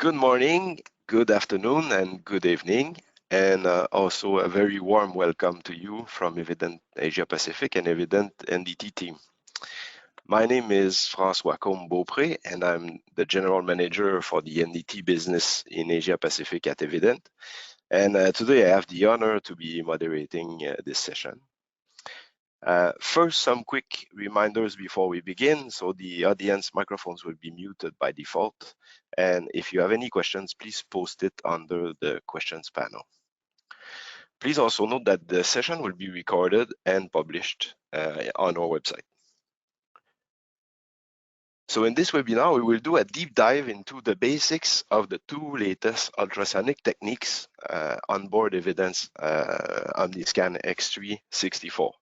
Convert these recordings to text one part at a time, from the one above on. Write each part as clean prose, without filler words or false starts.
Good morning, good afternoon, and good evening, and also a very warm welcome to you from Evident Asia Pacific and Evident NDT team. My name is François Combe-Beaupré, and I'm the General Manager for the NDT business in Asia Pacific at Evident. And today I have the honor to be moderating this session. First, some quick reminders before we begin. So the audience microphones will be muted by default. And if you have any questions, please post it under the questions panel. Please also note that the session will be recorded and published on our website. So in this webinar, we will do a deep dive into the basics of the two latest ultrasonic techniques on board Evident's Omniscan X3 64.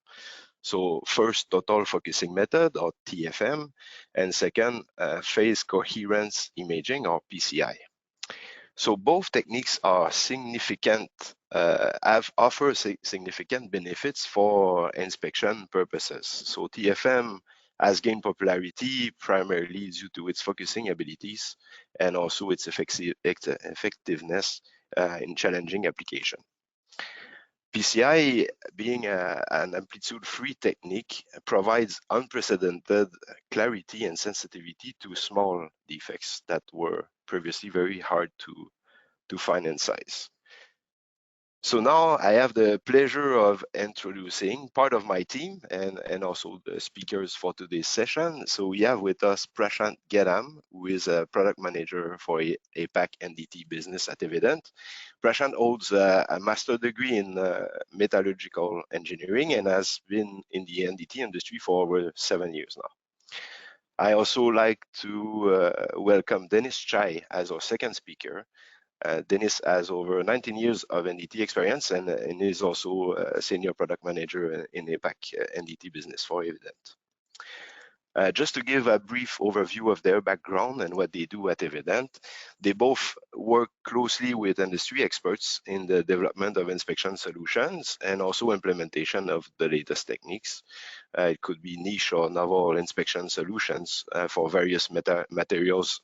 So first, total focusing method, or TFM, and second, phase coherence imaging, or PCI. So both techniques are significant, offer significant benefits for inspection purposes. So TFM has gained popularity primarily due to its focusing abilities and also its effectiveness in challenging application. PCI, being an amplitude-free technique, provides unprecedented clarity and sensitivity to small defects that were previously very hard to find in size. So now I have the pleasure of introducing part of my team and also the speakers for today's session. So we have with us Prashant Gedam, who is a product manager for APAC NDT business at Evident. Prashant holds a master's degree in metallurgical engineering and has been in the NDT industry for over 7 years now. I also like to welcome Dennis Chai as our second speaker. Dennis has over 19 years of NDT experience and is also a senior product manager in APAC NDT business for Evident. Just to give a brief overview of their background and what they do at Evident, they both work closely with industry experts in the development of inspection solutions and also implementation of the latest techniques. It could be niche or novel inspection solutions for various materials,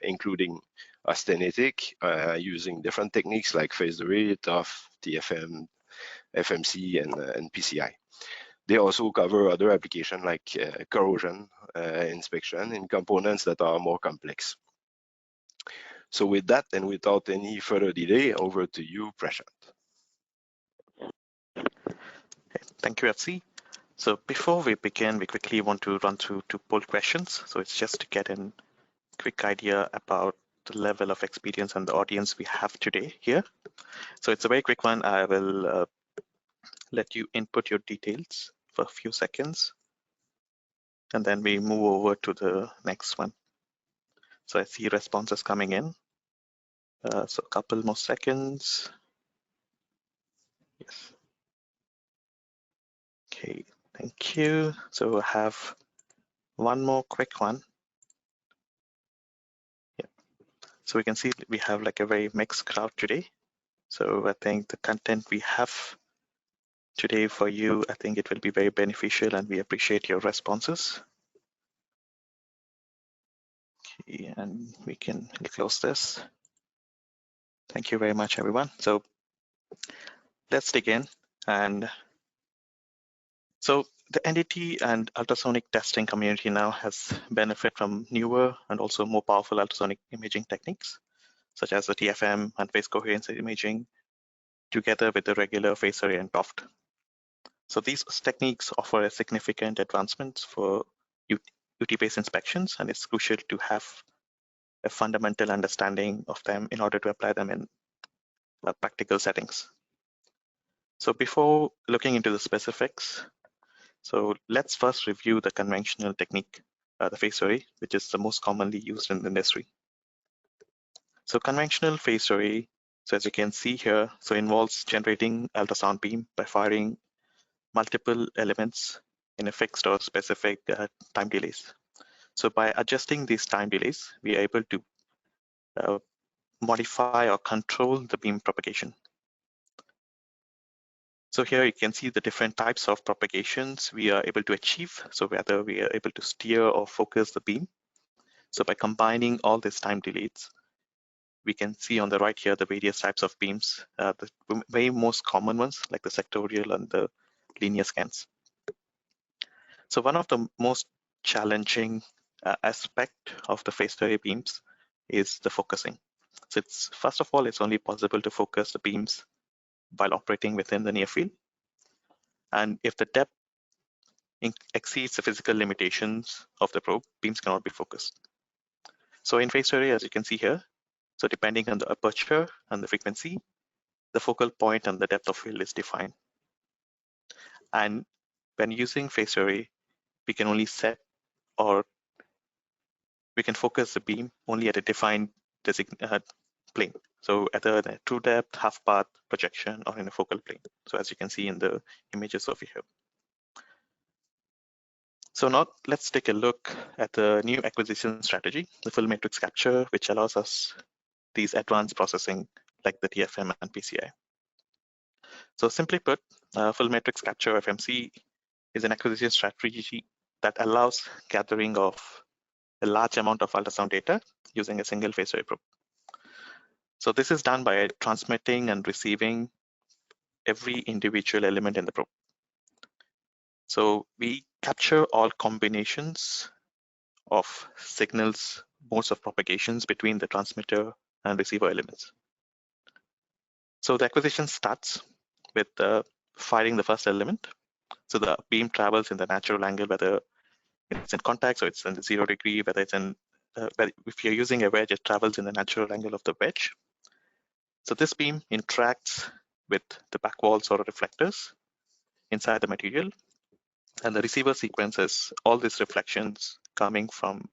including austenitic, using different techniques like phase array, TOF, TFM, FMC, and PCI. They also cover other applications like corrosion inspection in components that are more complex. So with that, and without any further delay, over to you, Prashant. Thank you, FC. So before we begin, we quickly want to run through 2 poll questions. So it's just to get a quick idea about the level of experience and the audience we have today here. So it's a very quick one. I will let you input your details for a few seconds, and then we move over to the next one. So I see responses coming in. So a couple more seconds. Yes. Okay, thank you. So I have one more quick one. Yeah. So we can see we have like a very mixed crowd today. So I think the content we have today for you, I think it will be very beneficial, and we appreciate your responses. Okay, and we can close this. Thank you very much, everyone. So let's dig in. And so the NDT and ultrasonic testing community now has benefit from newer and also more powerful ultrasonic imaging techniques, such as the TFM and phase coherence imaging, together with the regular phase array and TOF. So these techniques offer a significant advancements for UT-based inspections, and it's crucial to have a fundamental understanding of them in order to apply them in practical settings. So before looking into the specifics, so let's first review the conventional technique, the phase array, which is the most commonly used in the industry. So conventional phase array, so as you can see here, so involves generating ultrasound beam by firing multiple elements in a fixed or specific time delays. So by adjusting these time delays, we are able to modify or control the beam propagation. So here you can see the different types of propagations we are able to achieve. So whether we are able to steer or focus the beam. So by combining all these time delays, we can see on the right here the various types of beams, the very most common ones like the sectorial and the linear scans. So one of the most challenging aspect of the phased array beams is the focusing. So it's first of all, it's only possible to focus the beams while operating within the near field. And if the depth exceeds the physical limitations of the probe, beams cannot be focused. So in phased array, as you can see here, so depending on the aperture and the frequency, the focal point and the depth of field is defined. And when using phased array, we can only set, or we can focus the beam only at a defined plane. So either the true depth, half path, projection, or in a focal plane. So as you can see in the images over here. So now let's take a look at the new acquisition strategy, the full matrix capture, which allows us these advanced processing like the TFM and PCI. So simply put, full matrix capture FMC is an acquisition strategy that allows gathering of a large amount of ultrasound data using a single phased array probe. So this is done by transmitting and receiving every individual element in the probe. So we capture all combinations of signals, modes of propagations between the transmitter and receiver elements. So the acquisition starts with firing the first element. So the beam travels in the natural angle, whether it's in contact, so it's in the 0 degree, whether it's in, if you're using a wedge, it travels in the natural angle of the wedge. So this beam interacts with the back walls or reflectors inside the material, and the receiver sequences all these reflections coming from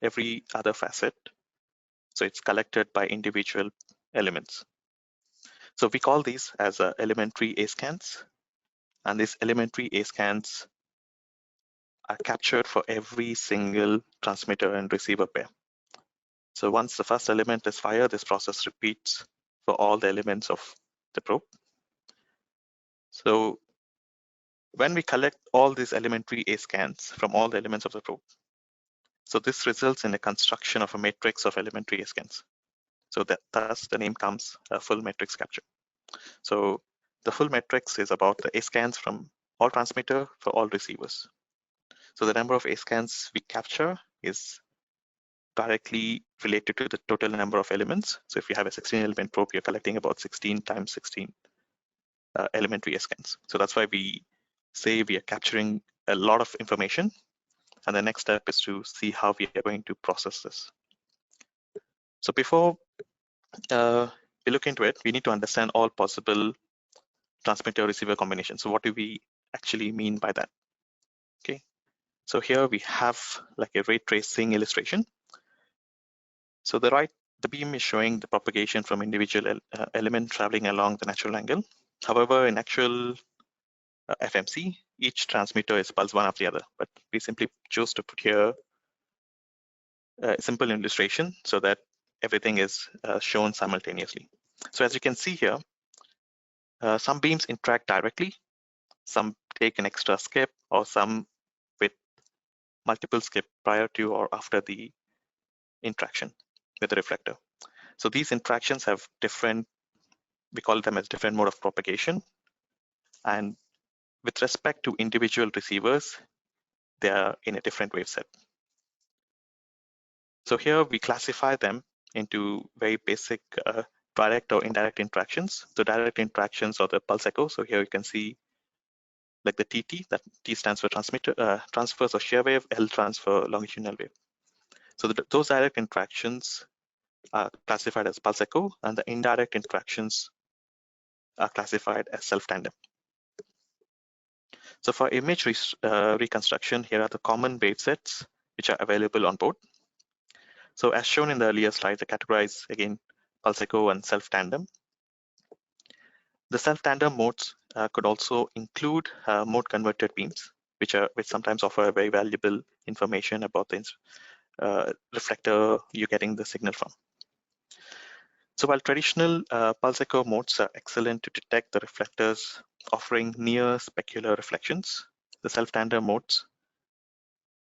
every other facet. So it's collected by individual elements. So we call these as elementary A scans, and these elementary A scans are captured for every single transmitter and receiver pair. So once the first element is fired, this process repeats for all the elements of the probe. So when we collect all these elementary A scans from all the elements of the probe, so this results in a construction of a matrix of elementary A scans. So that thus the name comes full matrix capture. So the full matrix is about the A scans from all transmitter for all receivers. So the number of A scans we capture is directly related to the total number of elements. So if you have a 16 element probe, you're collecting about 16 times 16 elementary A scans. So that's why we say we are capturing a lot of information. And the next step is to see how we are going to process this. So before we look into it, we need to understand all possible transmitter receiver combinations. So what do we actually mean by that? Okay, so here we have like a ray tracing illustration. So the beam is showing the propagation from individual element traveling along the natural angle. However, in actual FMC, each transmitter is pulse one after the other, but we simply chose to put here a simple illustration so that everything is shown simultaneously. So as you can see here, some beams interact directly, some take an extra skip, or some with multiple skip prior to or after the interaction with the reflector. So these interactions have different, we call them as different mode of propagation. And with respect to individual receivers, they are in a different wave set. So here we classify them into very basic direct or indirect interactions. So direct interactions are the pulse echo. So here you can see like the TT, that T stands for transfers of shear wave, L transfer longitudinal wave. So those direct interactions are classified as pulse echo, and the indirect interactions are classified as self-tandem. So for image reconstruction, here are the common wave sets which are available on board. So as shown in the earlier slides, I categorize again pulse echo and self-tandem. The self-tandem modes could also include mode converted beams, which sometimes offer very valuable information about the reflector you're getting the signal from. So while traditional pulse echo modes are excellent to detect the reflectors offering near specular reflections, the self-tandem modes,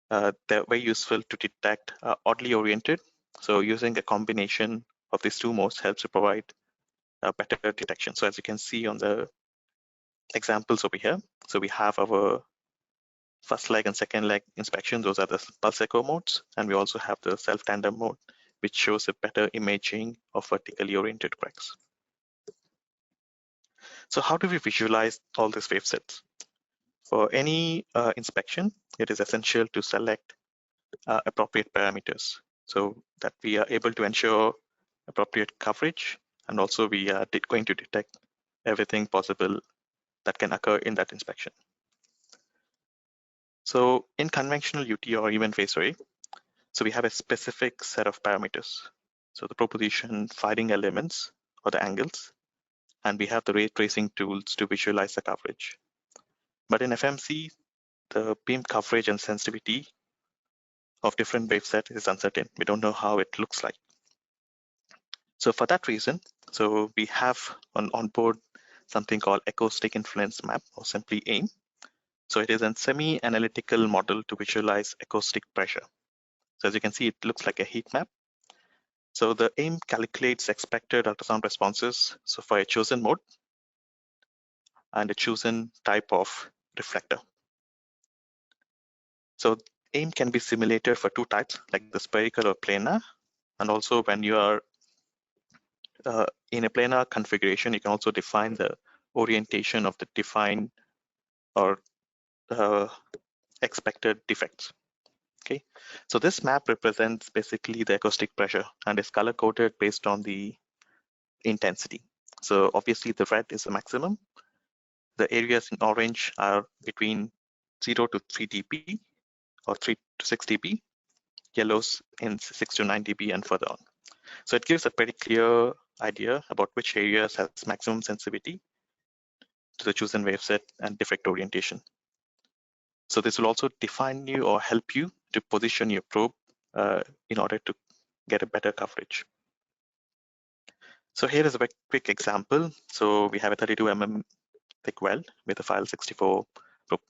they're very useful to detect oddly oriented. So using a combination of these two modes helps to provide a better detection. So as you can see on the examples over here, so we have our first leg and second leg inspection. Those are the pulse echo modes, and we also have the self-tandem mode, which shows a better imaging of vertically oriented cracks. So how do we visualize all these wave sets? For any inspection, it is essential to select appropriate parameters so that we are able to ensure appropriate coverage, and also we are going to detect everything possible that can occur in that inspection. So in conventional UT or even phase array, so we have a specific set of parameters. So the proposition, firing elements or the angles, and we have the ray tracing tools to visualize the coverage. But in FMC, the beam coverage and sensitivity of different wave set is uncertain. We don't know how it looks like. So for that reason, so we have on board something called acoustic influence map, or simply AIM. So it is a semi-analytical model to visualize acoustic pressure. So as you can see, it looks like a heat map. So the AIM calculates expected ultrasound responses, so for a chosen mode and a chosen type of reflector. So AIM can be simulated for two types, like the spherical or planar, and also when you are in a planar configuration, you can also define the orientation of the defined or expected defects. Okay, so this map represents basically the acoustic pressure and is color coded based on the intensity. So obviously the red is the maximum. The areas in orange are between 0 to 3 dB or 3 to 6 dB, yellows in 6 to 9 dB and further on. So it gives a pretty clear idea about which areas has maximum sensitivity to the chosen waveset and defect orientation. So this will also define you or help you to position your probe in order to get a better coverage. So here is a very quick example. So we have a 32 mm thick weld with a file 64 probe.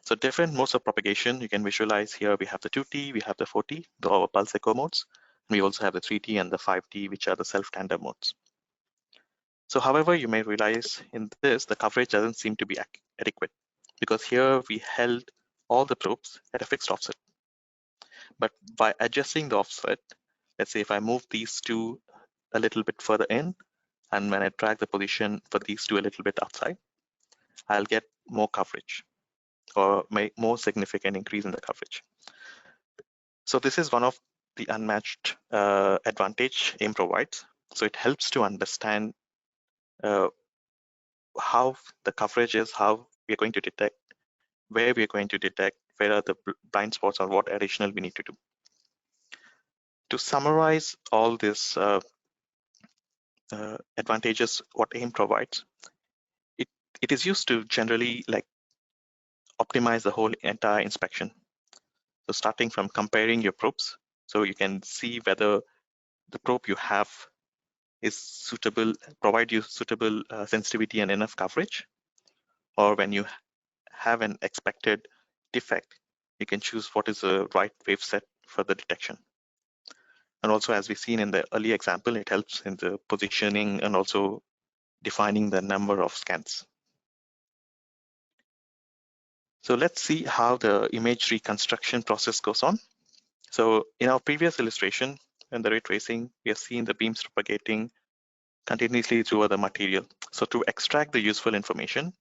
So different modes of propagation you can visualize here. We have the 2T, we have the 4T, the pulse echo modes. We also have the 3T and the 5T, which are the self-tandem modes. So however, you may realize in this, the coverage doesn't seem to be adequate, because here we held all the probes at a fixed offset. But by adjusting the offset, let's say if I move these two a little bit further in, and when I drag the position for these two a little bit outside, I'll get more coverage or make more significant increase in the coverage. So this is one of the unmatched advantage AIM provides. So it helps to understand how the coverage is, how we're going to detect, where we're going to detect, where are the blind spots, or what additional we need to do. To summarize all this advantages what AIM provides, it is used to generally like optimize the whole entire inspection. So starting from comparing your probes, so you can see whether the probe you have is suitable, provide you suitable sensitivity and enough coverage, or when you have an expected defect, you can choose what is the right wave set for the detection. And also, as we've seen in the early example, it helps in the positioning and also defining the number of scans. So let's see how the image reconstruction process goes on. So in our previous illustration, in the ray tracing, we have seen the beams propagating continuously through the material. So to extract the useful information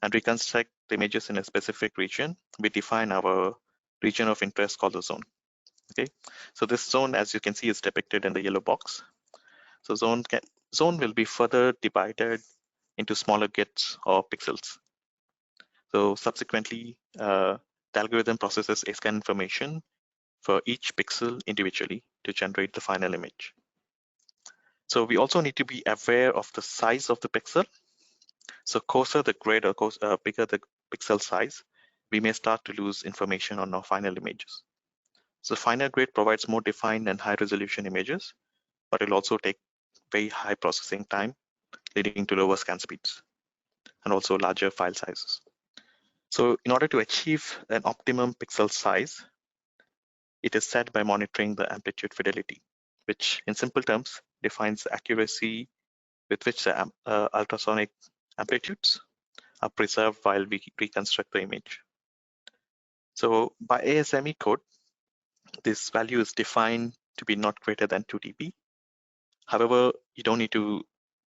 and reconstruct the images in a specific region, we define our region of interest called the zone. Okay, so this zone, as you can see, is depicted in the yellow box. So zone will be further divided into smaller bits or pixels. So subsequently, the algorithm processes a scan information for each pixel individually to generate the final image. So we also need to be aware of the size of the pixel. So coarser the grid or bigger the pixel size, we may start to lose information on our final images. So finer grid provides more defined and high resolution images, but it will also take very high processing time, leading to lower scan speeds and also larger file sizes. So in order to achieve an optimum pixel size, it is set by monitoring the amplitude fidelity, which in simple terms defines the accuracy with which the ultrasonic amplitudes are preserved while we reconstruct the image. So by ASME code, this value is defined to be not greater than 2 dB. However, you don't need to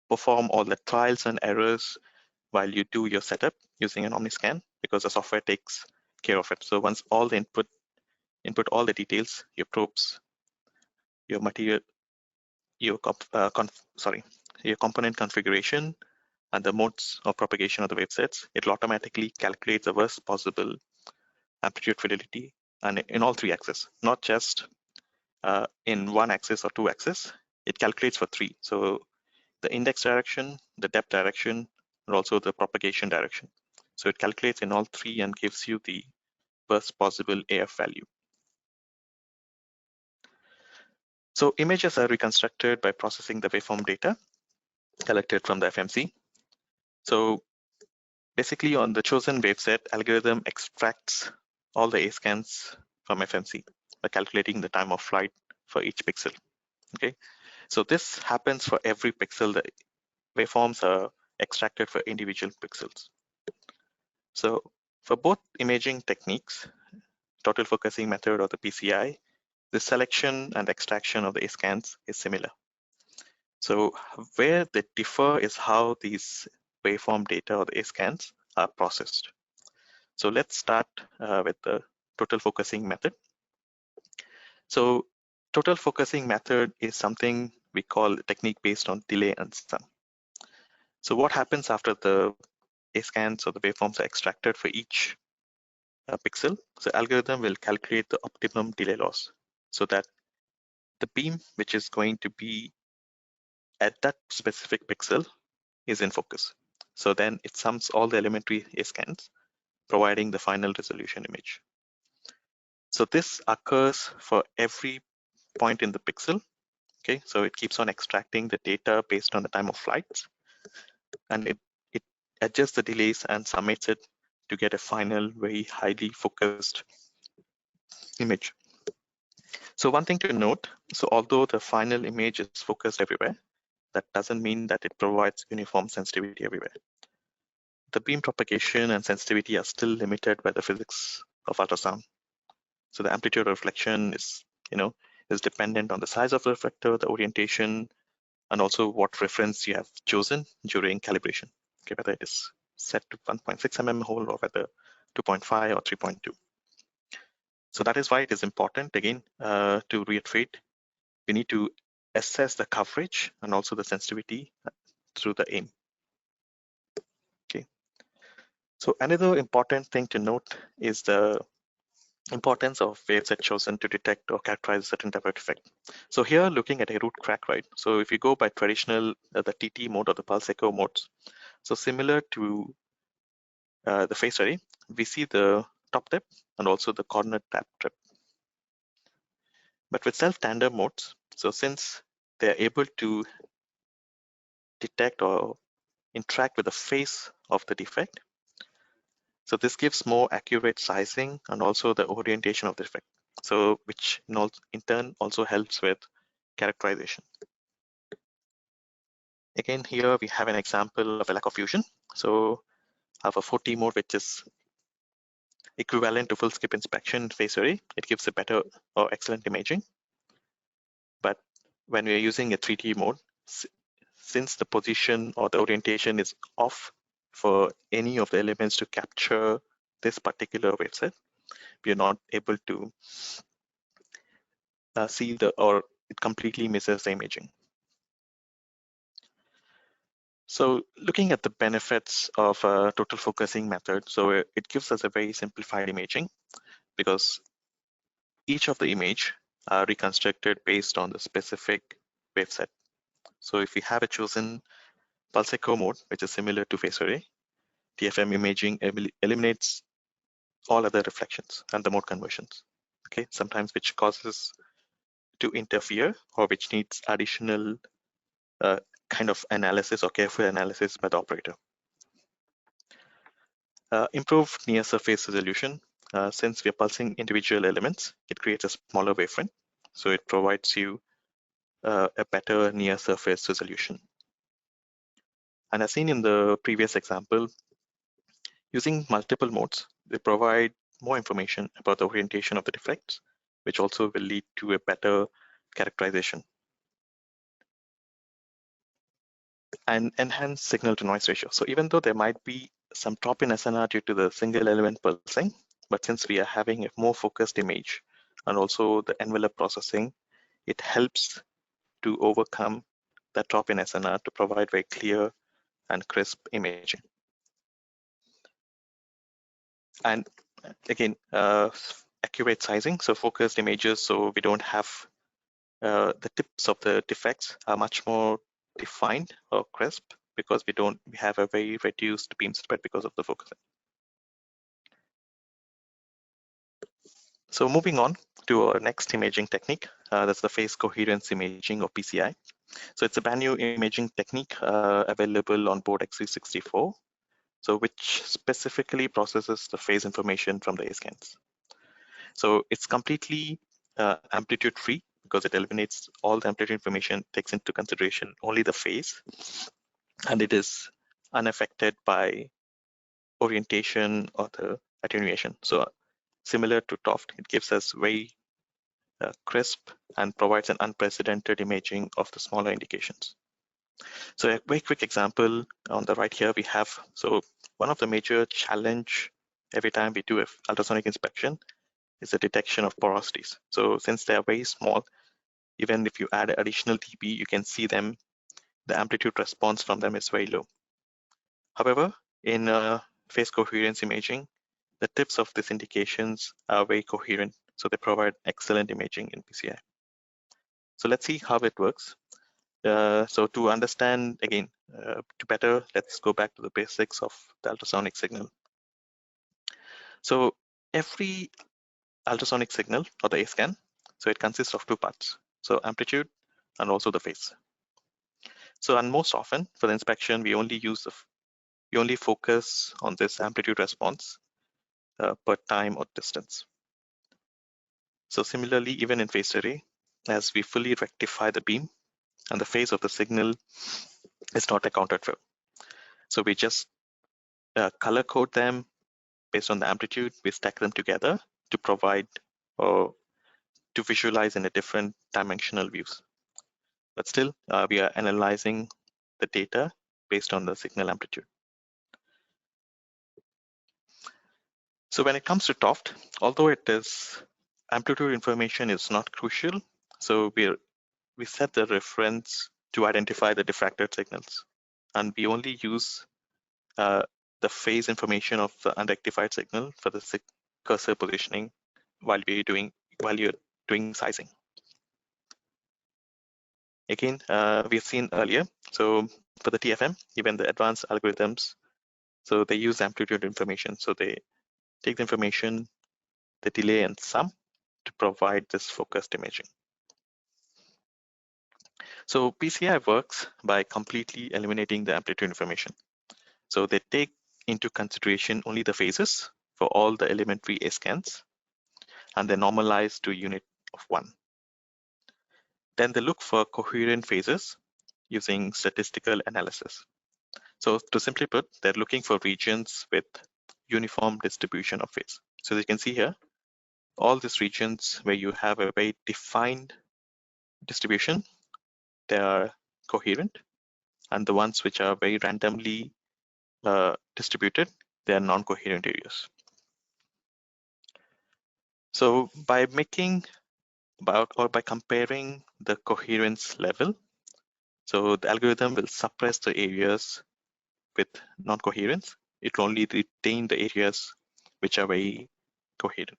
perform all the trials and errors while you do your setup using an Omniscan, because the software takes care of it. So once all the input all the details, your probes, your material, your component configuration, and the modes of propagation of the wavesets, it will automatically calculate the worst possible amplitude fidelity, and in all 3 axes, not just in 1 axis or 2 axis. It calculates for 3. So the index direction, the depth direction, and also the propagation direction. So it calculates in all 3 and gives you the worst possible AF value. So images are reconstructed by processing the waveform data collected from the FMC. So basically on the chosen waveset, algorithm extracts all the A scans from FMC by calculating the time of flight for each pixel. Okay, so this happens for every pixel. The waveforms are extracted for individual pixels. So for both imaging techniques, total focusing method or the PCI, the selection and extraction of the A scans is similar. So where they differ is how these waveform data or the A scans are processed. So let's start with the total focusing method. So total focusing method is something we call a technique based on delay and sum. So what happens after the A scans or the waveforms are extracted for each pixel? So algorithm will calculate the optimum delay loss so that the beam which is going to be at that specific pixel is in focus. So then it sums all the elementary A scans, providing the final resolution image. So this occurs for every point in the pixel. Okay, so it keeps on extracting the data based on the time of flights, and it adjusts the delays and summates it to get a final, very highly focused image. So one thing to note, so although the final image is focused everywhere, that doesn't mean that it provides uniform sensitivity everywhere. The beam propagation and sensitivity are still limited by the physics of ultrasound. So the amplitude of reflection is dependent on the size of the reflector, the orientation, and also what reference you have chosen during calibration. Okay, whether it is set to 1.6 mm hole or whether 2.5 or 3.2. So that is why it is important, again, to reiterate, we need to assess the coverage and also the sensitivity through the aim. Okay. So another important thing to note is the importance of waveset chosen to detect or characterize a certain type of defect. So here, looking at a root crack, right? So if you go by traditional, the TT mode or the pulse echo modes, so similar to the face array, we see the top tip and also the corner tap trip. But with self-tandem modes, so since they're able to detect or interact with the face of the defect, so this gives more accurate sizing and also the orientation of the defect. So which in turn also helps with characterization. Again, here we have an example of a lack of fusion. So I have a 4T mode, which is equivalent to full skip inspection face array. It gives a better or excellent imaging. But when we are using a 3T mode, since the position or the orientation is off for any of the elements to capture this particular waveset, we are not able to see or it completely misses the imaging. So looking at the benefits of a total focusing method, so it gives us a very simplified imaging because each of the image are reconstructed based on the specific waveset. So if we have a chosen pulse echo mode, which is similar to phase array, TFM imaging eliminates all other reflections and the mode conversions, okay, sometimes which causes to interfere or which needs additional kind of analysis or careful analysis by the operator. Improved near surface resolution. Since we are pulsing individual elements, it creates a smaller wavefront. So it provides you a better near surface resolution. And as seen in the previous example, using multiple modes, they provide more information about the orientation of the deflects, which also will lead to a better characterization. And enhance signal to noise ratio. So even though there might be some drop in SNR due to the single element pulsing, but since we are having a more focused image and also the envelope processing, it helps to overcome that drop in SNR to provide very clear and crisp imaging. And again, accurate sizing, so focused images, so we don't have the tips of the defects are much more defined or crisp because we have a very reduced beam spread because of the focusing. So moving on to our next imaging technique, that's the phase coherence imaging or PCI. So it's a brand new imaging technique available on board X364, so which specifically processes the phase information from the A scans. So it's completely amplitude free because it eliminates all the amplitude information, takes into consideration only the phase, and it is unaffected by orientation or the attenuation. So similar to TOFT, it gives us very crisp and provides an unprecedented imaging of the smaller indications. So a very quick example on the right here we have, so one of the major challenge every time we do an ultrasonic inspection is the detection of porosities. So since they are very small, even if you add additional dB, you can see them, the amplitude response from them is very low. However, in phase coherence imaging, the tips of these indications are very coherent, so they provide excellent imaging in PCI. So let's see how it works. So to understand, again, to better, let's go back to the basics of the ultrasonic signal. So every ultrasonic signal or the A scan, so it consists of two parts, so amplitude and also the phase. So and most often for the inspection, we only focus on this amplitude response per time or distance. So similarly, even in phased array, as we fully rectify the beam and the phase of the signal is not accounted for. So we just color code them based on the amplitude, we stack them together to provide or to visualize in a different dimensional views. But still, we are analyzing the data based on the signal amplitude. So when it comes to TOFT, although it is amplitude information is not crucial, so we set the reference to identify the diffracted signals, and we only use the phase information of the unrectified signal for the cursor positioning while you're doing sizing. Again, we've seen earlier, so for the TFM, even the advanced algorithms, so they use amplitude information. So they take the information, the delay and sum to provide this focused imaging. So PCI works by completely eliminating the amplitude information. So they take into consideration only the phases for all the elementary A scans, and they normalize to a unit of 1. Then they look for coherent phases using statistical analysis. So to simply put, they're looking for regions with uniform distribution of phase. So as you can see here, all these regions where you have a very defined distribution, they are coherent, and the ones which are very randomly distributed, they are non-coherent areas. So by comparing the coherence level, so the algorithm will suppress the areas with non-coherence. It will only retain the areas which are very coherent.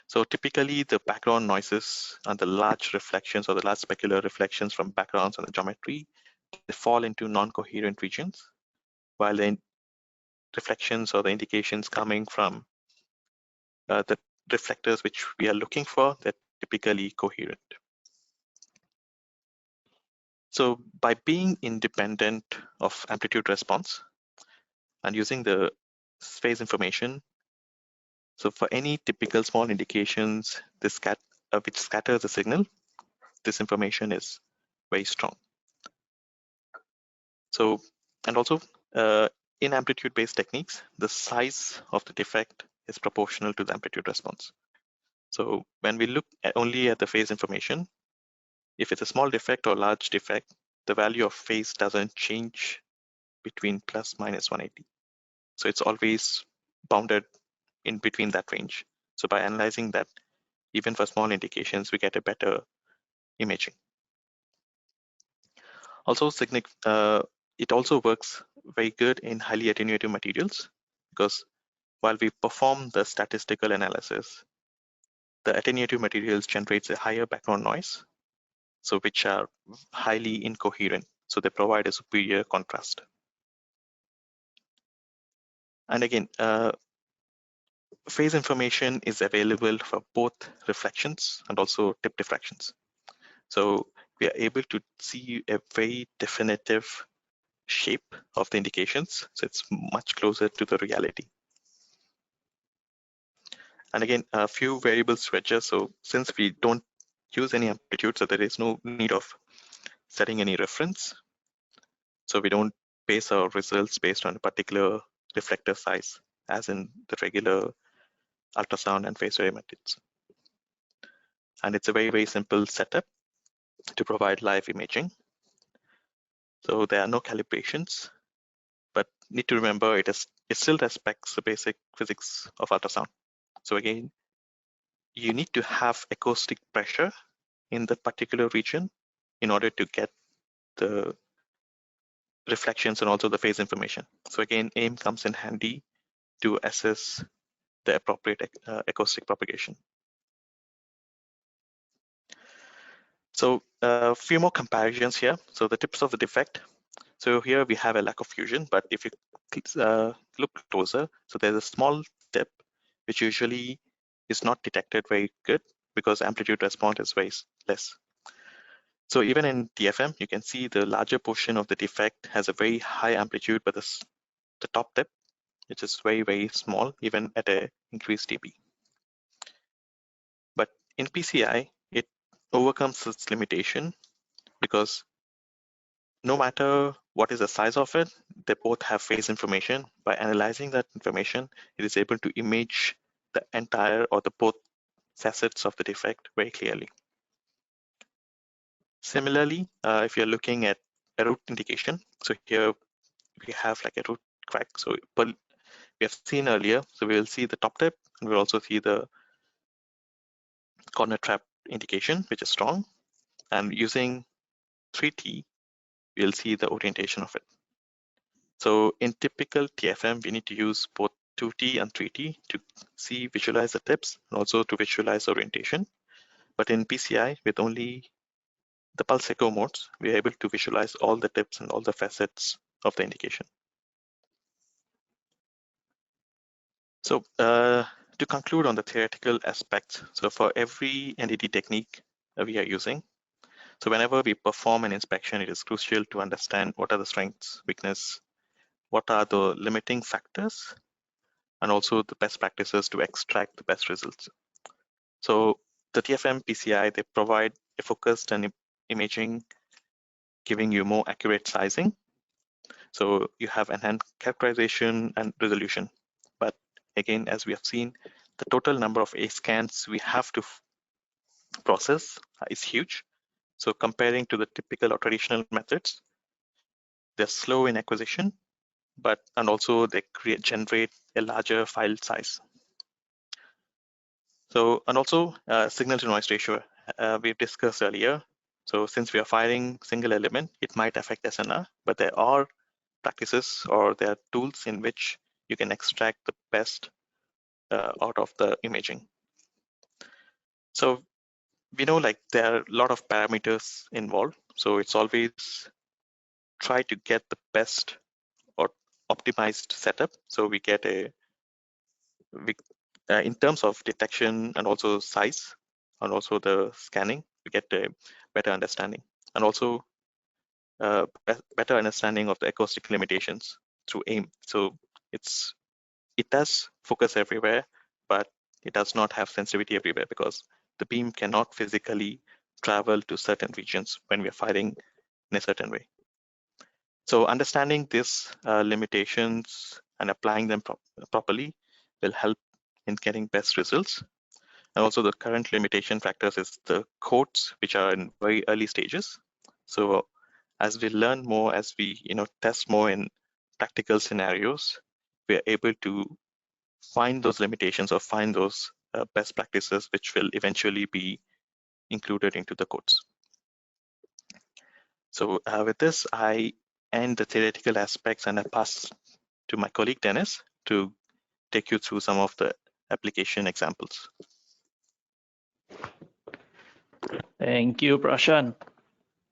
So typically the background noises and the large reflections or the large specular reflections from backgrounds and the geometry, they fall into non-coherent regions, while the reflections or the indications coming from the reflectors which we are looking for, they're typically coherent. So by being independent of amplitude response and using the phase information, so for any typical small indications which scatter the signal, this information is very strong. So, and also in amplitude-based techniques, the size of the defect is proportional to the amplitude response. So when we look only at the phase information, if it's a small defect or large defect, the value of phase doesn't change between plus minus 180. So it's always bounded in between that range. So by analyzing that, even for small indications, we get a better imaging. Also, it also works very good in highly attenuative materials, because while we perform the statistical analysis, the attenuative materials generates a higher background noise, so which are highly incoherent. So they provide a superior contrast. And again, phase information is available for both reflections and also tip diffractions. So we are able to see a very definitive shape of the indications. So it's much closer to the reality. And again, a few variable switches. So since we don't use any amplitude, so there is no need of setting any reference. So we don't base our results based on a particular reflector size, as in the regular ultrasound and phase array methods. And it's a very, very simple setup to provide live imaging. So there are no calibrations, but need to remember it still respects the basic physics of ultrasound. So again, you need to have acoustic pressure in the particular region in order to get the reflections and also the phase information. So again, AIM comes in handy to assess the appropriate acoustic propagation. So a few more comparisons here. So the tips of the defect. So here we have a lack of fusion, but if you look closer, so there's a small tip which usually is not detected very good because amplitude response is very less. So even in TFM, you can see the larger portion of the defect has a very high amplitude, but the top tip, which is very, very small, even at a increased dB. But in PCI, it overcomes its limitation because no matter what is the size of it, they both have phase information. By analyzing that information, it is able to image the entire or the both facets of the defect very clearly. Similarly, if you're looking at a root indication, so here we have like a root crack. So we have seen earlier, so we will see the top tip and we'll also see the corner trap indication, which is strong. And using 3T, we'll see the orientation of it. So in typical TFM, we need to use both 2T and 3T to visualize the tips and also to visualize orientation. But in PCI, with only the pulse echo modes, we are able to visualize all the tips and all the facets of the indication. So to conclude on the theoretical aspects, so for every NDT technique we are using, so whenever we perform an inspection, it is crucial to understand what are the strengths, weakness, what are the limiting factors, and also the best practices to extract the best results. So the TFM PCI, they provide a focused and imaging, giving you more accurate sizing. So you have enhanced characterization and resolution. But again, as we have seen, the total number of A scans we have to process is huge. So comparing to the typical or traditional methods, they're slow in acquisition, and also they generate a larger file size. So, and also signal to noise ratio, we've discussed earlier. So since we are firing single element, it might affect SNR, but there are practices or there are tools in which you can extract the best out of the imaging. So we know like there are a lot of parameters involved. So it's always try to get the best or optimized setup. So we get in terms of detection and also size and also the scanning, we get a better understanding and also better understanding of the acoustic limitations through AIM. So it does focus everywhere, but it does not have sensitivity everywhere because the beam cannot physically travel to certain regions when we are firing in a certain way. So understanding these limitations and applying them properly will help in getting best results. And also the current limitation factors is the codes, which are in very early stages. So as we learn more, as we test more in practical scenarios, we are able to find those limitations or find those best practices which will eventually be included into the codes. So with this, I end the theoretical aspects and I pass to my colleague Dennis to take you through some of the application examples. Thank you, Prashan.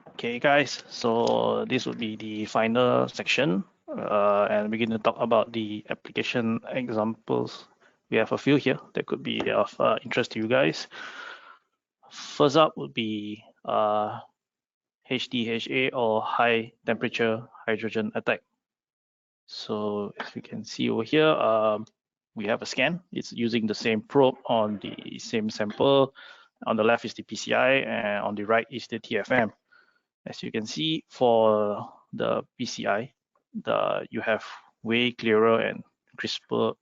Okay, guys, so this would be the final section, and we're going to talk about the application examples. We have a few here that could be of interest to you guys. First up would be HTHA, or high temperature hydrogen attack. So as you can see over here, we have a scan. It's using the same probe on the same sample. On the left is the PCI, and on the right is the TFM. As you can see, for the PCI, you have way clearer and crisper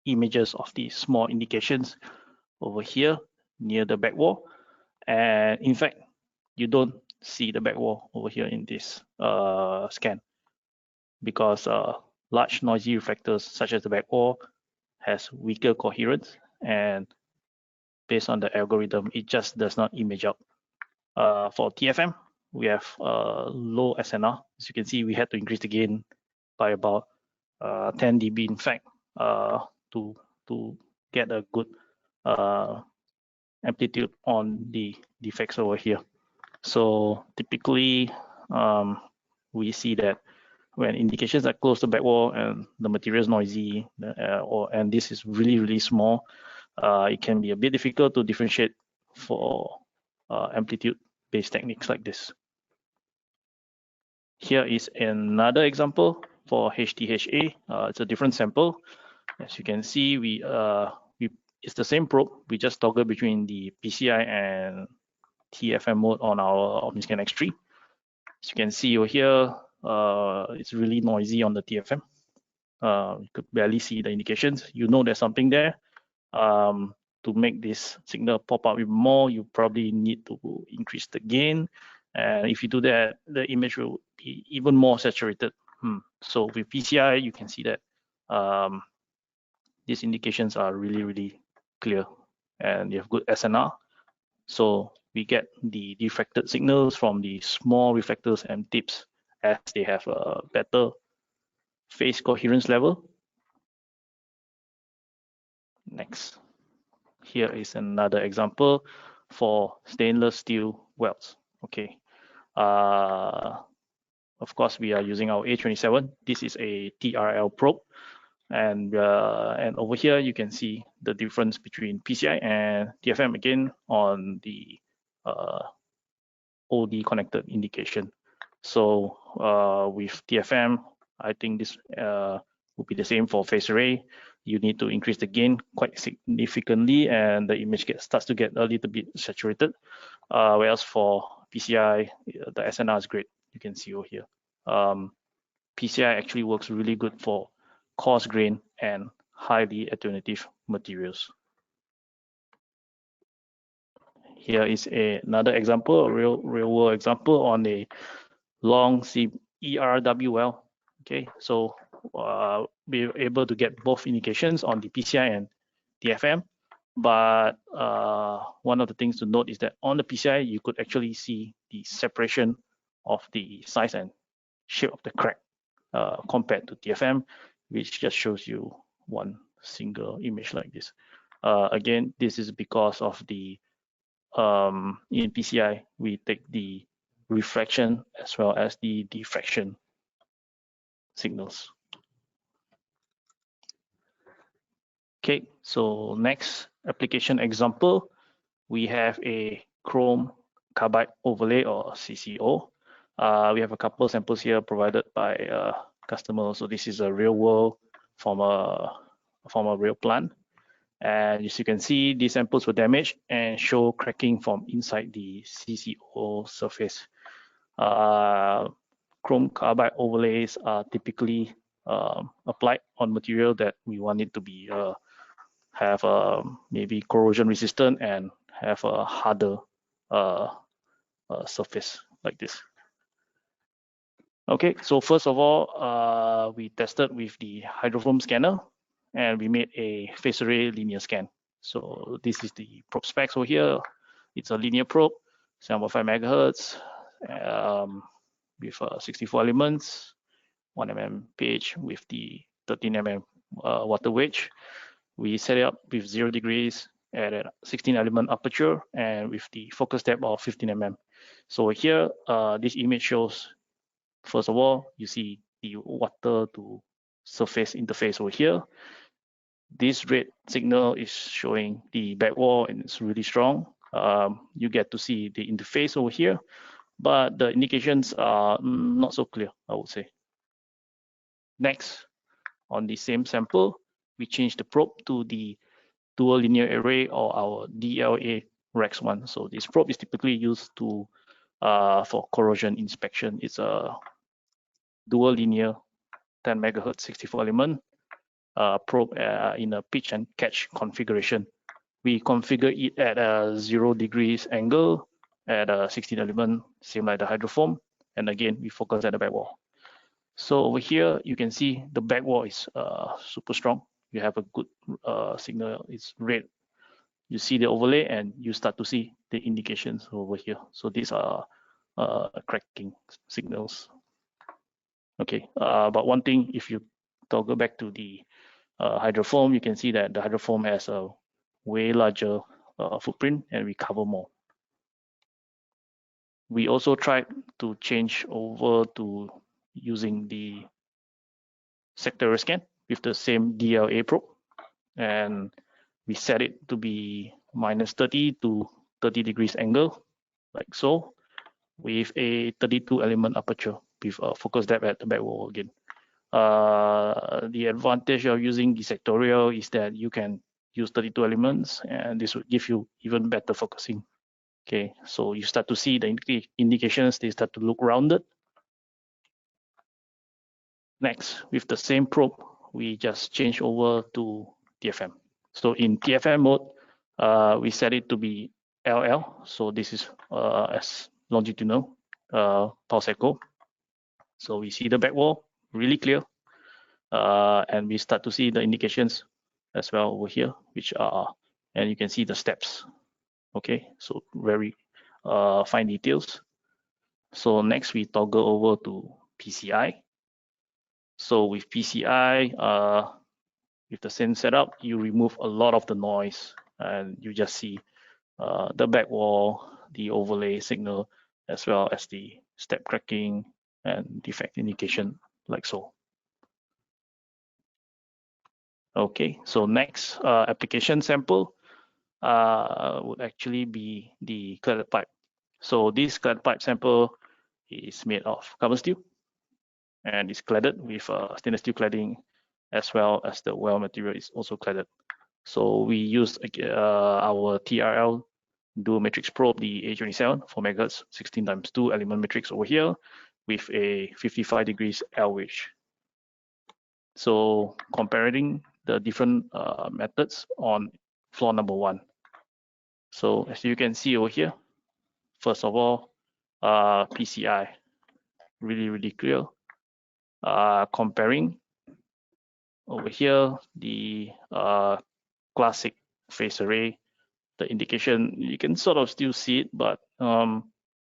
images of the small indications over here near the back wall. And in fact, you don't see the back wall over here in this scan, because large noisy reflectors such as the back wall has weaker coherence, and based on the algorithm, it just does not image out. For TFM, we have low SNR. As you can see, we had to increase the gain by about 10 dB, in fact, to get a good amplitude on the defects over here. So typically, we see that when indications are close to back wall and the material is noisy, and this is really, really small, it can be a bit difficult to differentiate for amplitude-based techniques like this. Here is another example for HTHA. It's a different sample. As you can see, it's the same probe. We just toggle between the PCI and TFM mode on our Omniscan X3. As you can see over here, it's really noisy on the TFM. You could barely see the indications. You know there's something there. To make this signal pop up even more, you probably need to increase the gain. And if you do that, the image will be even more saturated. So with PCI, you can see that these indications are really, really clear, and you have good SNR. So we get the diffracted signals from the small reflectors and tips, as they have a better phase coherence level. Next. Here is another example for stainless steel welds. Okay. Of course, we are using our A27. This is a TRL probe. And over here, you can see the difference between PCI and TFM again on the OD connected indication. So with TFM, I think this will be the same for phase array. You need to increase the gain quite significantly, and the image starts to get a little bit saturated. Whereas for PCI, the SNR is great. You can see over here. PCI actually works really good for coarse grain and highly attenuative materials. Here is another example, a real world example on a long ERW well. Okay, so we're able to get both indications on the PCI and TFM. But one of the things to note is that on the PCI, you could actually see the separation of the size and shape of the crack compared to TFM, which just shows you one single image like this. Again, this is because of the in PCI, we take the refraction as well as the diffraction signals. Okay, so next application example, we have a chrome carbide overlay, or CCO. We have a couple of samples here provided by customers. So this is a real world from a real plant. And as you can see, these samples were damaged and show cracking from inside the CCO surface. Chrome carbide overlays are typically applied on material that we want it to be have maybe corrosion resistant and have a harder surface like this. Okay, so first of all, we tested with the hydrophone scanner and we made a phase array linear scan. So this is the probe specs over here. It's a linear probe, 7.5 megahertz, with 64 elements, 1 mm pitch with the 13 mm water wedge. We set it up with 0 degrees at a 16 element aperture and with the focus depth of 15 mm. So here, this image shows, first of all, you see the water to surface interface over here. This red signal is showing the back wall and it's really strong. You get to see the interface over here, but the indications are not so clear, I would say. Next, on the same sample, we change the probe to the dual linear array or our DLA Rex 1. So this probe is typically used to for corrosion inspection. It's a dual linear 10 megahertz 64 element probe in a pitch and catch configuration. We configure it at a 0 degrees angle at a 16 element, same like the hydrofoam. And again, we focus at the back wall. So over here, you can see the back wall is super strong. You have a good signal, it's red. You see the overlay and you start to see the indications over here. So these are cracking signals. Okay, but one thing, if you toggle back to the hydrofoam, you can see that the hydrofoam has a way larger footprint and we cover more. We also tried to change over to using the sector scan with the same DLA probe, and we set it to be -30 to 30 degrees angle, like so, with a 32 element aperture with a focus depth at the back wall again. The advantage of using the sectorial is that you can use 32 elements and this would give you even better focusing. Okay, so you start to see the indications, they start to look rounded. Next, with the same probe, we just change over to TFM. So in TFM mode, we set it to be LL. So this is as longitudinal pulse echo. So we see the back wall really clear. And we start to see the indications as well over here, which are, and you can see the steps. Okay, so very fine details. So next we toggle over to PCI. So with PCI, with the same setup, you remove a lot of the noise and you just see the back wall, the overlay signal, as well as the step cracking and defect indication, like so. Okay, so next application sample would actually be the cladded pipe. So this cladded pipe sample is made of carbon steel and is cladded with stainless steel cladding, as well as the well material is also cladded. So we used our TRL dual matrix probe, the A27 4 megahertz 16 times 2 element matrix over here with a 55 degrees L wedge. So comparing the different methods on floor number 1. So as you can see over here, first of all, PCI, really clear. Comparing over here, the classic phase array, the indication, you can sort of still see it, but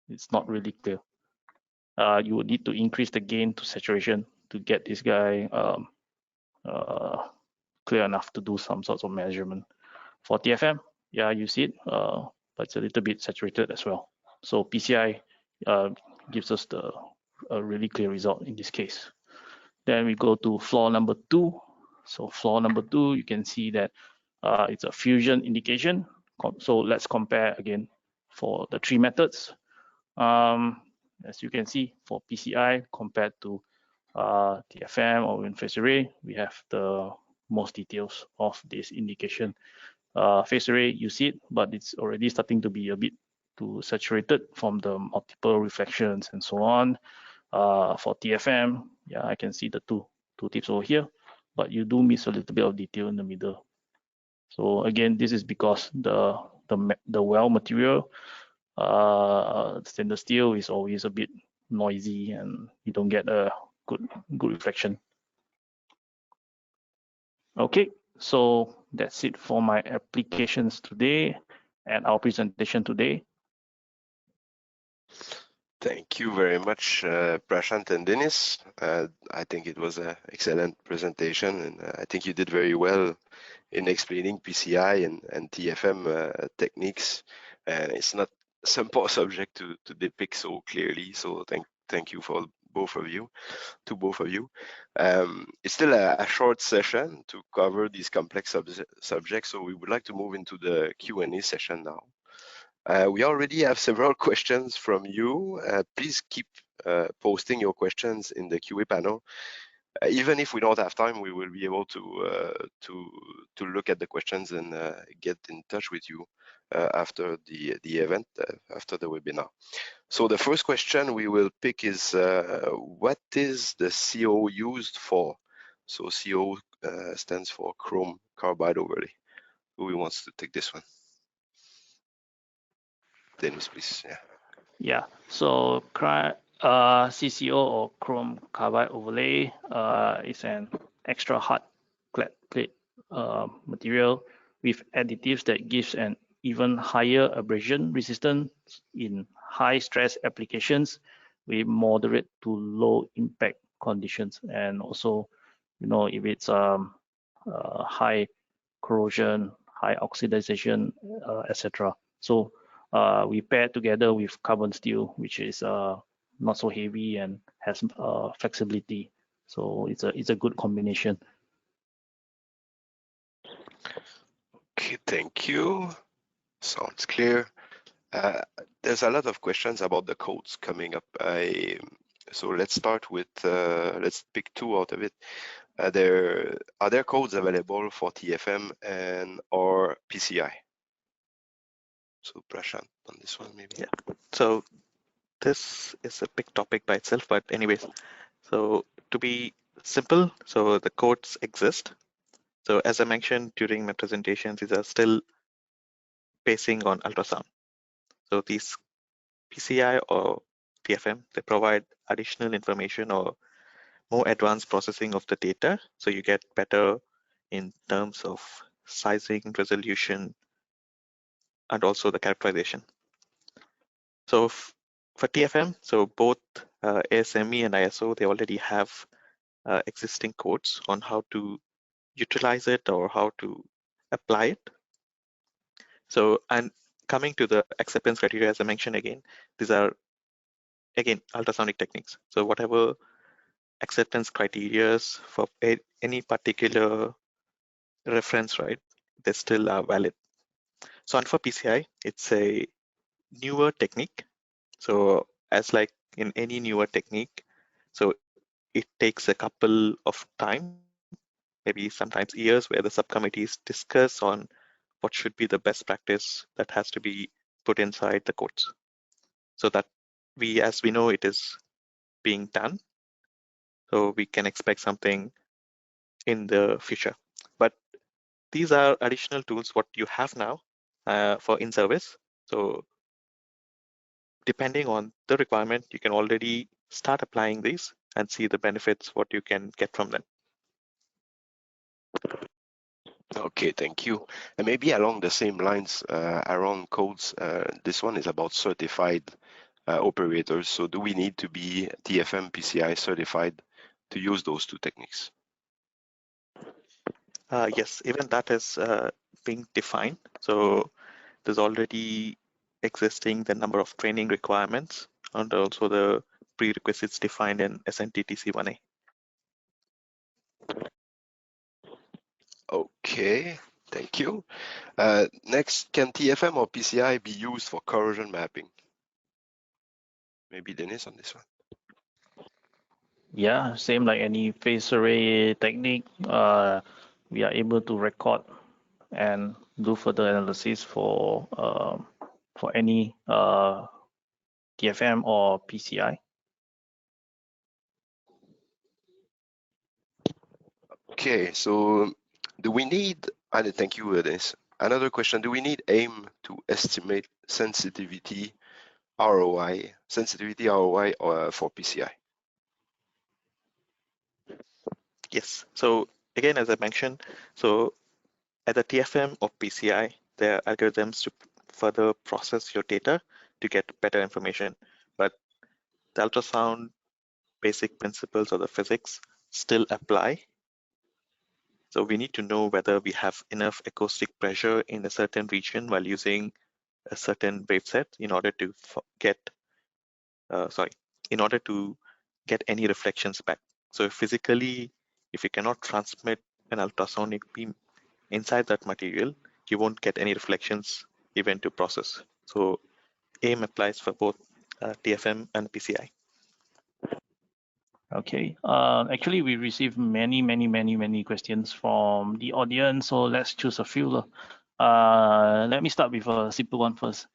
it's not really clear. You would need to increase the gain to saturation to get this guy clear enough to do some sorts of measurement. For TFM, yeah, you see it, but it's a little bit saturated as well. So PCI gives us a really clear result in this case. Then we go to floor number 2. So floor number 2, you can see that it's a fusion indication. So let's compare again for the 3 methods. As you can see, for PCI compared to TFM or in phase array, we have the most details of this indication. Phase array, you see it, but it's already starting to be a bit too saturated from the multiple reflections and so on. For TFM, yeah, I can see the two tips over here, but you do miss a little bit of detail in the middle. So again, this is because the well material, stainless steel, is always a bit noisy and you don't get a good reflection. Okay, so that's it for my applications today and our presentation today. Thank you very much, Prashant and Dennis. I think it was an excellent presentation, and I think you did very well in explaining PCI and TFM techniques. And it's not a simple subject to depict so clearly. So thank you for both of you. It's still a short session to cover these complex subjects, so we would like to move into the Q&A session now. We already have several questions from you. Please keep posting your questions in the QA panel. Even if we don't have time, we will be able to look at the questions and get in touch with you after the event, after the webinar. So the first question we will pick is, what is the CO used for? So CO stands for chrome carbide overlay. Who wants to take this one? Dennis, please. Yeah. So CCO or chrome carbide overlay is an extra hard clad plate material with additives that gives an even higher abrasion resistance in high stress applications with moderate to low impact conditions, and also, if it's high corrosion, high oxidization, etc. So we pair together with carbon steel, which is not so heavy and has flexibility. So it's a good combination. Okay, thank you. Sounds clear. There's a lot of questions about the codes coming up. So let's start with, let's pick two out of it. Are there codes available for TFM and or PCI? So Prashant, on this one maybe. Yeah, so this is a big topic by itself, but anyways, so to be simple, so the codes exist. So as I mentioned during my presentation, these are still basing on ultrasound. So these PCI or TFM, they provide additional information or more advanced processing of the data. So you get better in terms of sizing, resolution, and also the characterization. So for TFM, so both ASME and ISO, they already have existing codes on how to utilize it or how to apply it. So, and coming to the acceptance criteria, as I mentioned again, these are, again, ultrasonic techniques. So whatever acceptance criteria for any particular reference, right, they still are valid. So, and for PCI, it's a newer technique. So as like in any newer technique, so it takes a couple of time, maybe sometimes years, where the subcommittees discuss on what should be the best practice that has to be put inside the codes. So that as we know, it is being done. So we can expect something in the future. But these are additional tools what you have now for in-service. So depending on the requirement, you can already start applying these and see the benefits, what you can get from them. Okay, thank you. And maybe along the same lines, around codes, this one is about certified operators. So do we need to be TFM PCI certified to use those two techniques? Yes, even that is being defined. So there's already existing the number of training requirements and also the prerequisites defined in SNTTC 1A. Okay, thank you. Next, can TFM or PCI be used for corrosion mapping? Maybe Dennis on this one. Yeah, same like any phase array technique. we are able to record and do further analysis for any TFM or PCI. Okay, so do we need, and thank you for this. Another question, do we need AIM to estimate sensitivity ROI for PCI? Yes, so again, as I mentioned, so at the TFM or PCI, there are algorithms to further process your data to get better information. But the ultrasound basic principles of the physics still apply. So we need to know whether we have enough acoustic pressure in a certain region while using a certain wave set in order to get any reflections back. So physically, if you cannot transmit an ultrasonic beam inside that material, you won't get any reflections even to process. So AIM applies for both TFM and PCI. Okay, actually we received many questions from the audience, so let's choose a few. Let me start with a simple one first.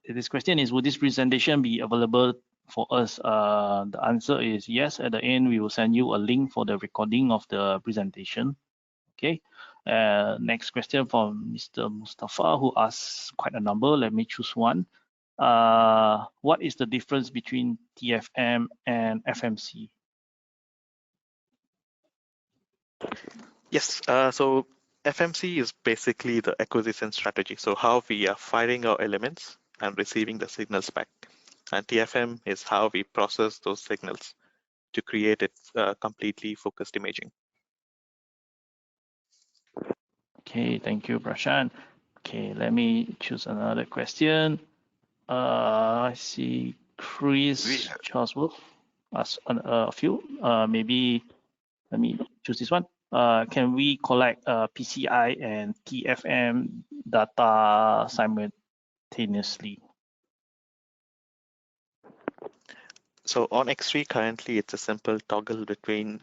This question is, would this presentation be available for us? The answer is yes. At the end, we will send you a link for the recording of the presentation. Okay. Next question from Mr. Mustafa, who asks quite a number. Let me choose one. What is the difference between TFM and FMC? Yes, so FMC is basically the acquisition strategy. So how we are firing our elements and receiving the signals back. And TFM is how we process those signals to create a completely focused imaging. Okay, thank you, Prashant. Okay, let me choose another question. I see Chris Charlesworth asked a few. Maybe let me choose this one. Can we collect PCI and TFM data simultaneously? So on X3 currently, it's a simple toggle between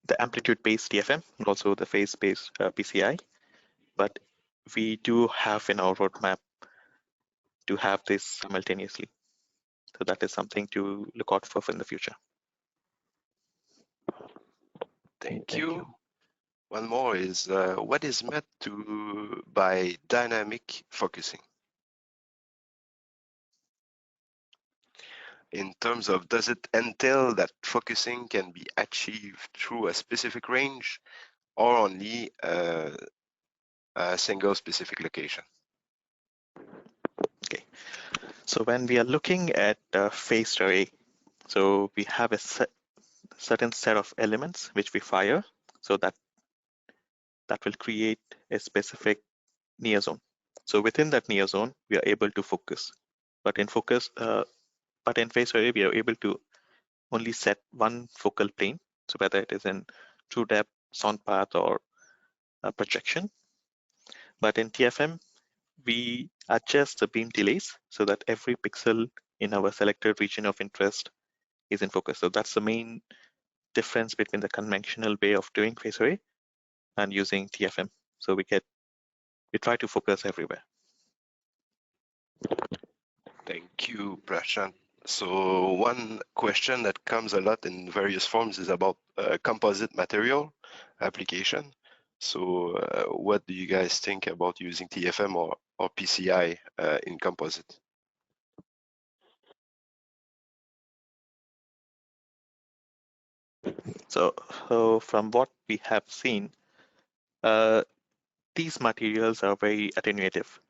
the amplitude-based TFM and also the phase-based PCI. But we do have in our roadmap to have this simultaneously. So that is something to look out for in the future. Thank you. One more is, what is meant by dynamic focusing? In terms of, does it entail that focusing can be achieved through a specific range or only a single specific location? Okay, so when we are looking at phased array, so we have a certain set of elements which we fire, so that will create a specific near zone. So within that near zone, we are able to focus. But in phased array, we are able to only set one focal plane. So whether it is in true depth, sound path, or projection. But in TFM, we adjust the beam delays so that every pixel in our selected region of interest is in focus. So that's the main difference between the conventional way of doing phased array and using TFM. So we try to focus everywhere. Thank you, Prashant. So one question that comes a lot in various forms is about composite material application. So what do you guys think about using TFM or PCI in composite? So from what we have seen, these materials are very attenuative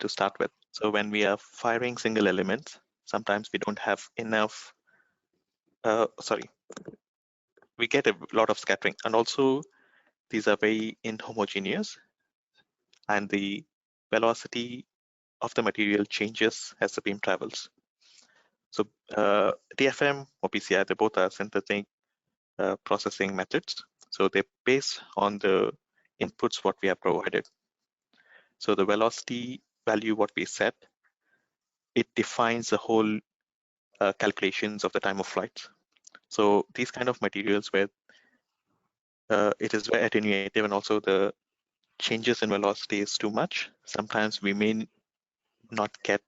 to start with. So when we are firing single elements, sometimes we don't have enough, we get a lot of scattering. And also these are very inhomogeneous and the velocity of the material changes as the beam travels. So TFM or PCI, they both are synthetic processing methods. So they're based on the inputs what we have provided. So the velocity value what we set, it defines the whole calculations of the time of flight. So these kind of materials where it is very attenuative, and also the changes in velocity is too much. Sometimes we may not get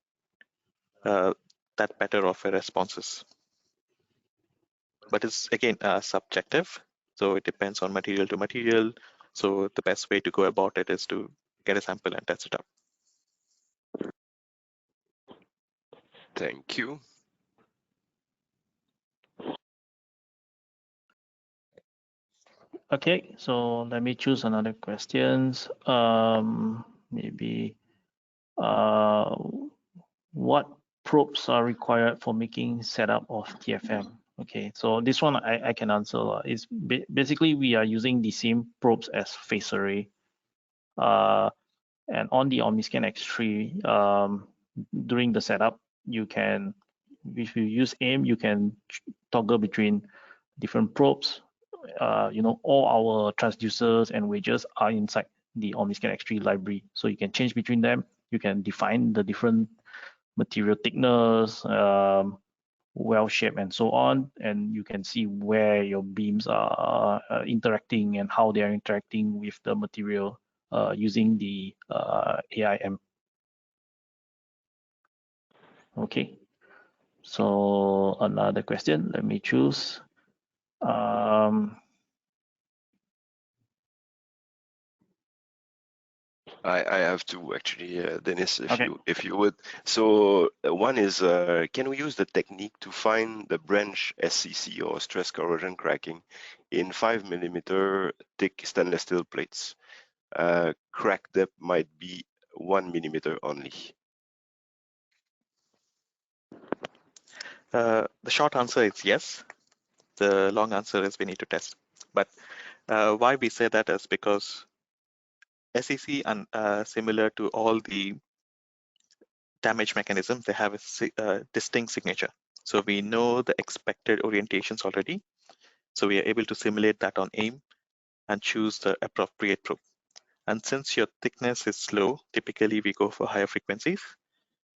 that better of a responses. But it's again subjective, so it depends on material to material. So the best way to go about it is to get a sample and test it out. Thank you. Okay, so let me choose another questions. Maybe what probes are required for making setup of TFM? Okay, so this one I can answer. It's basically we are using the same probes as phase array. And on the Omniscan X3, during the setup, you can, if you use AIM, you can toggle between different probes. All our transducers and wedges are inside the Omniscan X3 library, so you can change between them. You can define the different material thickness, well shape, and so on, and you can see where your beams are interacting and how they are interacting with the material using the AIM. Okay, so another question, let me choose. I have two actually, Dennis, Okay. if you would. So one is, can we use the technique to find the branch SCC or stress corrosion cracking in 5mm thick stainless steel plates? Crack depth might be 1mm only. The short answer is yes. The long answer is we need to test. But why we say that is because SEC and similar to all the damage mechanisms, they have a distinct signature. So we know the expected orientations already. So we are able to simulate that on AIM and choose the appropriate probe. And since your thickness is low, typically we go for higher frequencies.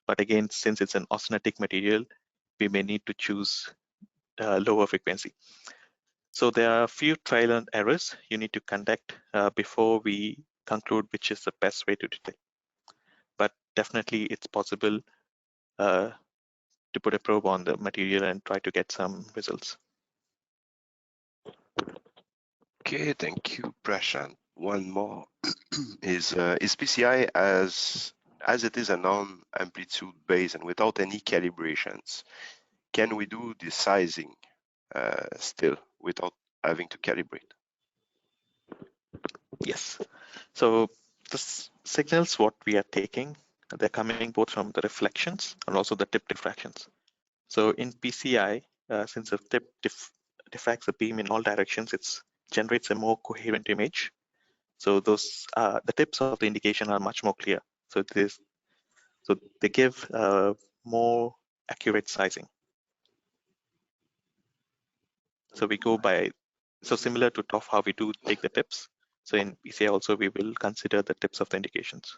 But again, since it's an austenitic material, we may need to choose lower frequency. So there are a few trial and errors you need to conduct before we conclude which is the best way to detect. But definitely it's possible to put a probe on the material and try to get some results. Okay, thank you, Prashant. One more is PCI as it is a non-amplitude base and without any calibrations, can we do the sizing still without having to calibrate? Yes. So the signals what we are taking, they're coming both from the reflections and also the tip diffractions. So in PCI, since the tip diffracts the beam in all directions, it generates a more coherent image. So those the tips of the indication are much more clear. So they give more accurate sizing. So we go by, so similar to TOF, how we do take the tips. So in PCI also, we will consider the tips of the indications.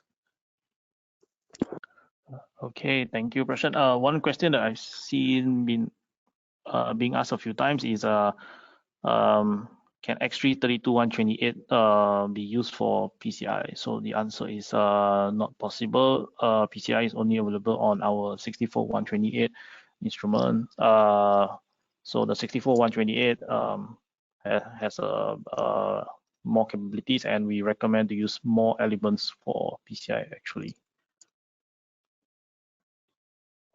Okay, thank you, Prashant. One question that I've seen being asked a few times is can X3 32128 be used for PCI? So the answer is not possible. PCI is only available on our 64128 instrument. So the 64128 has more capabilities, and we recommend to use more elements for PCI actually.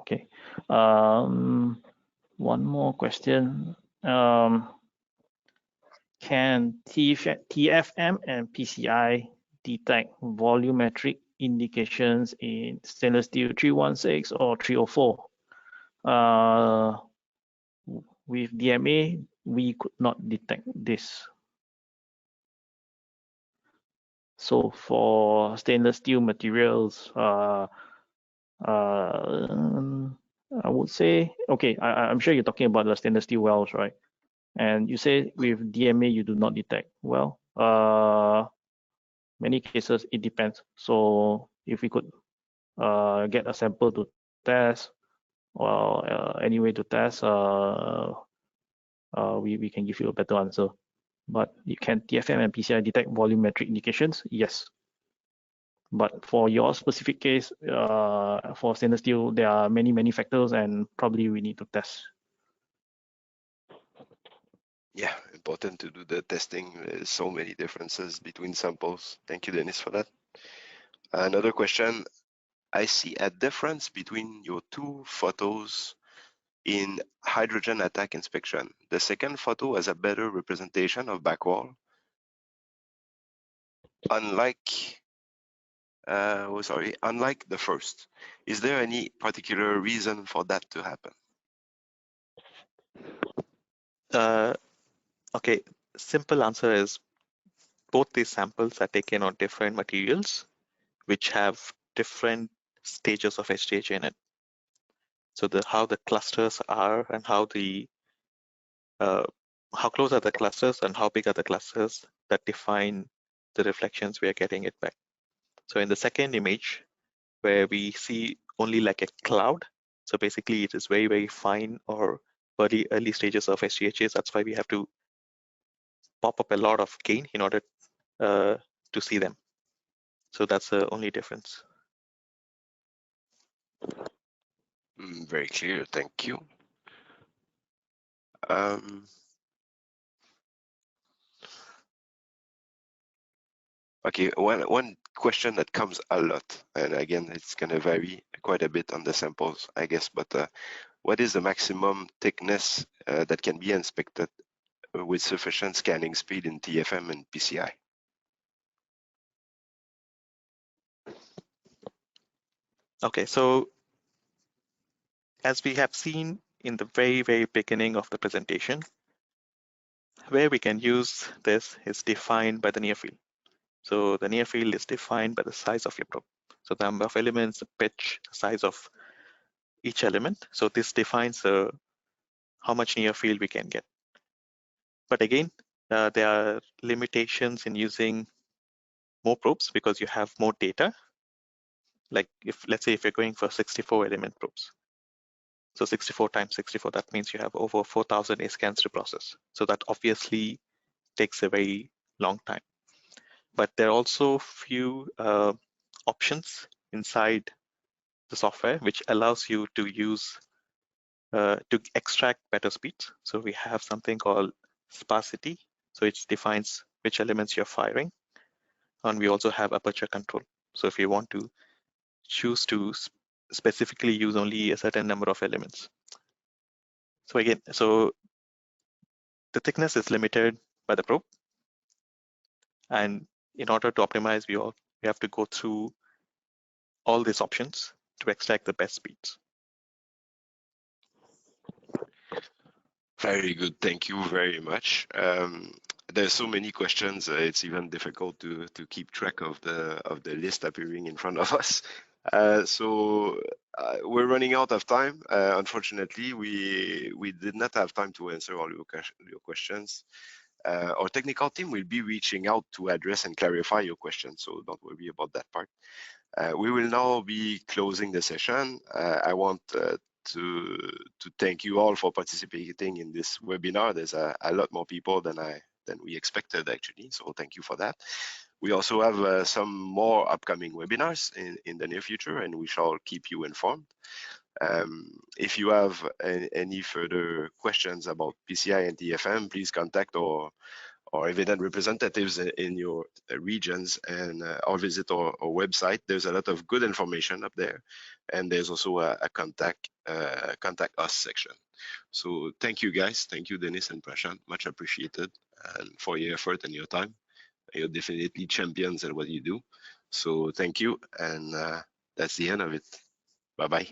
Okay. One more question. Can TFM and PCI detect volumetric indications in stainless steel 316 or 304? With DMA, we could not detect this. So for stainless steel materials, I would say, okay, I'm sure you're talking about the stainless steel wells, right? And you say with DMA you do not detect. Well, many cases it depends. So if we could get a sample to test, or any way to test, we can give you a better answer. But you can TFM and PCI detect volumetric indications? Yes. But for your specific case, for stainless steel, there are many factors, and probably we need to test. Yeah, important to do the testing. There's so many differences between samples. Thank you, Dennis, for that. Another question. I see a difference between your two photos in hydrogen attack inspection. The second photo has a better representation of backwall. Unlike the first. Is there any particular reason for that to happen? Okay, simple answer is both these samples are taken on different materials which have different stages of HDH in it. So how the clusters are and how close are the clusters and how big are the clusters that define the reflections we are getting it back. So in the second image, where we see only like a cloud, so basically it is very fine or early stages of HDHs. That's why we have to pop up a lot of gain in order to see them. So that's the only difference. Very clear, thank you. Okay, one question that comes a lot, and again, it's going to vary quite a bit on the samples, I guess, but what is the maximum thickness that can be inspected with sufficient scanning speed in TFM and PCI? Okay, so as we have seen in the very beginning of the presentation, where we can use this is defined by the near field. So the near field is defined by the size of your probe. So the number of elements, the pitch, the size of each element. So this defines how much near field we can get. But again, there are limitations in using more probes because you have more data. Like let's say if you're going for 64 element probes. So 64 times 64, that means you have over 4,000 A scans to process. So that obviously takes a very long time. But there are also few options inside the software which allows you to use to extract better speeds. So we have something called sparsity. So it defines which elements you're firing. And we also have aperture control. So if you want to choose to specifically use only a certain number of elements. So again, so the thickness is limited by the probe. And in order to optimize, we have to go through all these options to extract the best speeds. Very good, thank you very much. There's so many questions, it's even difficult to keep track of the list appearing in front of us. So we're running out of time. Unfortunately, we did not have time to answer all your questions. Our technical team will be reaching out to address and clarify your questions, so don't worry about that part. We will now be closing the session. I want to thank you all for participating in this webinar. There's a lot more people than we expected, actually, so thank you for that. We also have some more upcoming webinars in the near future, and we shall keep you informed. If you have any further questions about PCI and TFM, please contact our evident representatives in your regions and or visit our website. There's a lot of good information up there, and there's also a contact us section. So thank you guys, thank you Dennis and Prashant, much appreciated, and for your effort and your time. You're definitely champions at what you do. So thank you, and that's the end of it. Bye-bye.